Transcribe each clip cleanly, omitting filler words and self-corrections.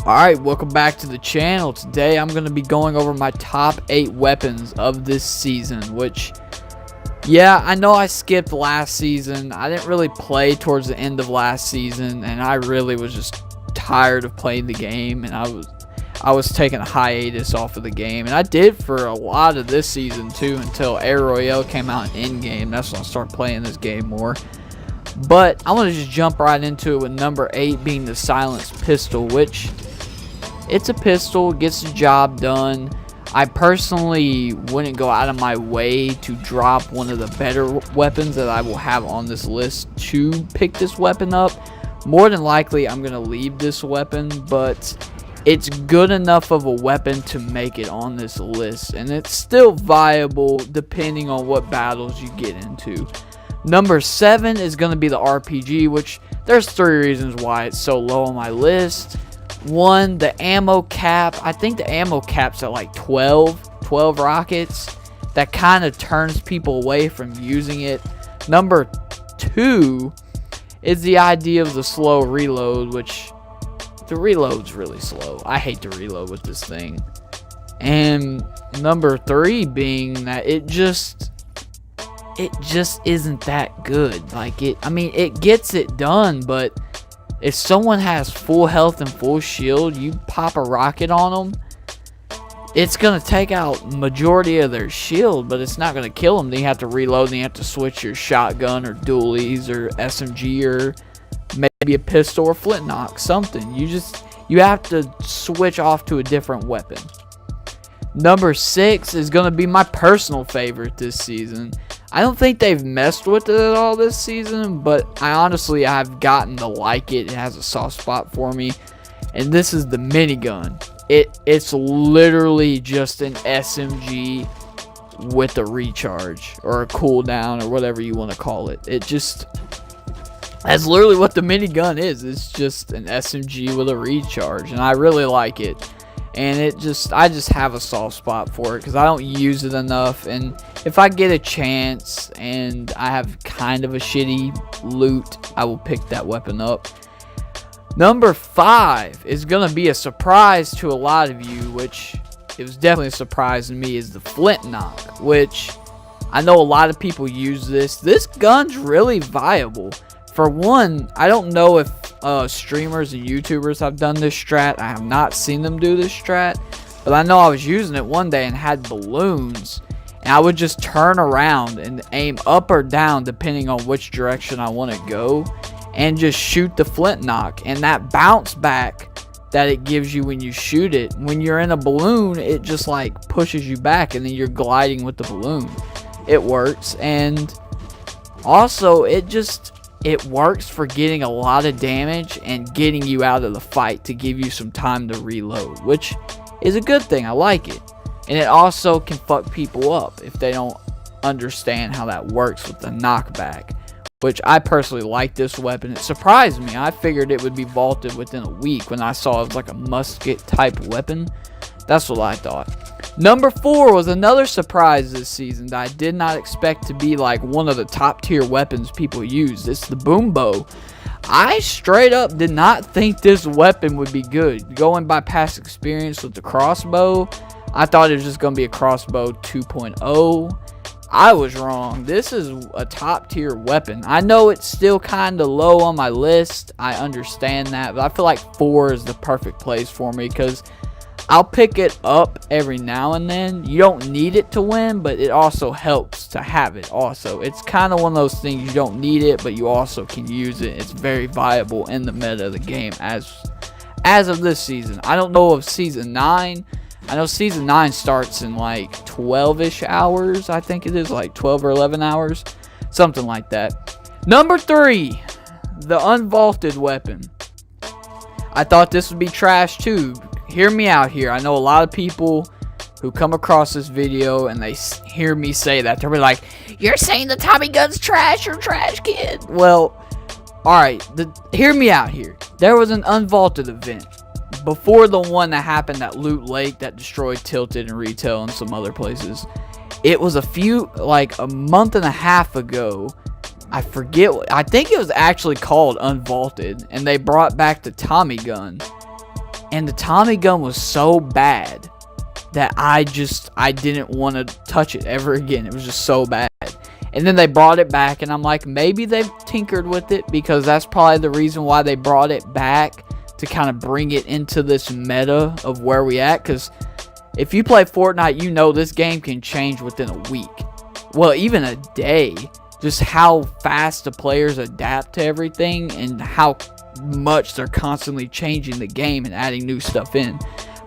Alright, welcome back to the channel. Today I'm going to be going over my top 8 weapons of this season, which, yeah, I know I skipped last season. I didn't really play towards the end of last season, and I really was just tired of playing the game, and I was taking a hiatus off of the game, and I did for a lot of this season too, until Air Royale came out in game. That's when I started playing this game more. But I want to just jump right into it with number 8 being the silenced pistol, which it's a pistol, gets the job done. I personally wouldn't go out of my way to drop one of the better weapons that I will have on this list to pick this weapon up. More than likely I'm going to leave this weapon, but it's good enough of a weapon to make it on this list, and it's still viable depending on what battles you get into. Number 7 is going to be the RPG, which there's 3 reasons why it's so low on my list. 1, the ammo cap. I think the ammo cap's at like 12 rockets. That kind of turns people away from using it. Number 2 is the idea of the slow reload, which the reload's really slow. I hate to reload with this thing. And number 3 being that it just isn't that good. Like it gets it done, but if someone has full health and full shield, you pop a rocket on them, it's going to take out majority of their shield, but it's not going to kill them. Then you have to reload, and you have to switch your shotgun or dualies or SMG or maybe a pistol or flintlock, something. You have to switch off to a different weapon. Number 6 is going to be my personal favorite this season. I don't think they've messed with it at all this season, but I've gotten to like it. It has a soft spot for me, and this is the minigun. It's literally just an SMG with a recharge or a cooldown or whatever you want to call it. That's literally what the minigun is. It's just an SMG with a recharge, and I really like it. And I just have a soft spot for it because I don't use it enough. And if I get a chance and I have kind of a shitty loot, I will pick that weapon up. Number 5 is going to be a surprise to a lot of you, which it was definitely a surprise to me, is the flintlock, which I know a lot of people use this. This gun's really viable. For one, I don't know if streamers and YouTubers have done this strat. I have not seen them do this strat, but I know I was using it one day and had balloons, and I would just turn around and aim up or down depending on which direction I want to go, and just shoot the flintlock. And that bounce back that it gives you when you shoot it, when you're in a balloon, it just like pushes you back, and then you're gliding with the balloon. It works, and also it works for getting a lot of damage and getting you out of the fight to give you some time to reload, which is a good thing. I like it. And it also can fuck people up if they don't understand how that works with the knockback, which I personally like this weapon. It surprised me. I figured it would be vaulted within a week when I saw it was like a musket type weapon. That's what I thought. Number 4 was another surprise this season that I did not expect to be like one of the top tier weapons people use. It's the boom bow. I straight up did not think this weapon would be good. Going by past experience with the crossbow, I thought it was just going to be a crossbow 2.0. I was wrong. This is a top tier weapon. I know it's still kind of low on my list. I understand that, but I feel like 4 is the perfect place for me because I'll pick it up every now and then. You don't need it to win, but it also helps to have it also. It's kind of one of those things, you don't need it, but you also can use it. It's very viable in the meta of the game as of this season. I don't know of season 9. I know season 9 starts in like 12-ish hours. I think it is like 12 or 11 hours. Something like that. Number 3, the unvaulted weapon. I thought this would be trash too. Hear me out here. I know a lot of people who come across this video and they hear me say that. They'll be like, "You're saying the Tommy gun's trash, you're trash, kid." Well, alright, hear me out here. There was an unvaulted event before the one that happened at Loot Lake that destroyed Tilted and Retail and some other places. It was like a month and a half ago. I think it was actually called Unvaulted, and they brought back the Tommy gun. And the Tommy gun was so bad that I didn't want to touch it ever again. It was just so bad. And then they brought it back, and I'm like, maybe they've tinkered with it, because that's probably the reason why they brought it back, to kind of bring it into this meta of where we at. Because if you play Fortnite, you know this game can change within a week. Well, even a day. Just how fast the players adapt to everything, and how much they're constantly changing the game and adding new stuff in.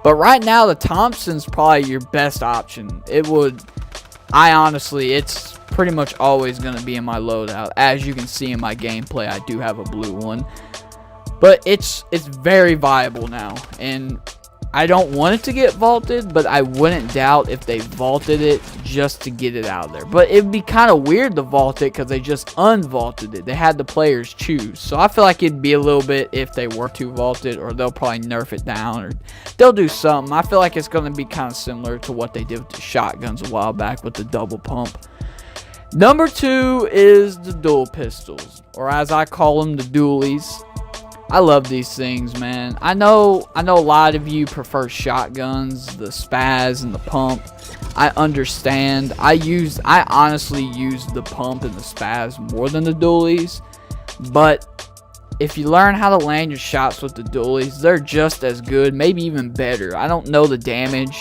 But right now, the Thompson's probably your best option. It's pretty much always going to be in my loadout. As you can see in my gameplay, I do have a blue one. But it's very viable now. And I don't want it to get vaulted, but I wouldn't doubt if they vaulted it just to get it out of there. But it'd be kind of weird to vault it, because they just unvaulted it. They had the players choose. So I feel like it'd be a little bit if they were to vault it, or they'll probably nerf it down, or they'll do something. I feel like it's going to be kind of similar to what they did with the shotguns a while back with the double pump. Number 2 is the dual pistols, or as I call them, the dualies. I love these things, man. I know a lot of you prefer shotguns, the spaz and the pump. I understand. I honestly use the pump and the spaz more than the dualies. But if you learn how to land your shots with the dualies, they're just as good, maybe even better. I don't know the damage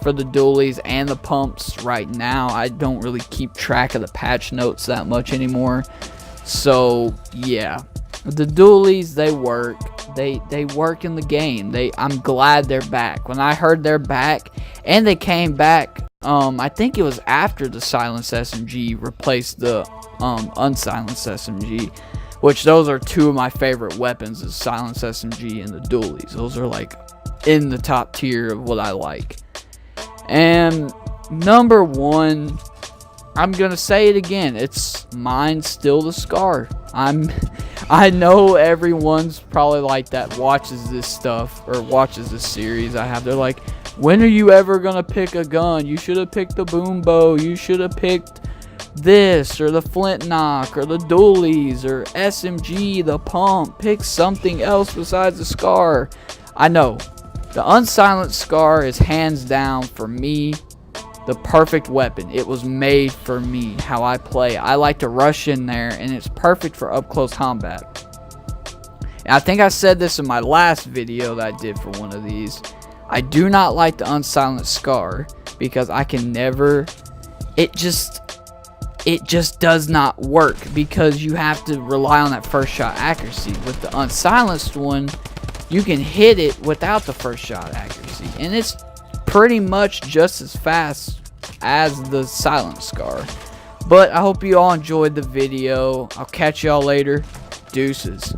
for the dualies and the pumps right now. I don't really keep track of the patch notes that much anymore. So, yeah. The dualies, they work. They work in the game. I'm glad they're back. When I heard they're back, and they came back, I think it was after the silenced SMG replaced the unsilenced SMG, which those are two of my favorite weapons, is silenced SMG and the dualies. Those are like in the top tier of what I like. And number 1, I'm gonna say it again, it's mine still the Scar. I know everyone's probably like that, watches this stuff or watches this series I have. They're like, when are you ever gonna pick a gun? You should have picked the boom bow. You should have picked this, or the flintlock, or the dualies, or SMG, the pump. Pick something else besides the Scar. I know the unsilenced Scar is hands down for me the perfect weapon. It was made for me, how I play. I like to rush in there, and it's perfect for up close combat. And I think I said this in my last video that I did for one of these. I do not like the unsilenced Scar, because I can never, it just does not work, because you have to rely on that first shot accuracy. With the unsilenced one, you can hit it without the first shot accuracy, and it's pretty much just as fast as the silent Scar. But I hope you all enjoyed the video. I'll catch y'all later. Deuces.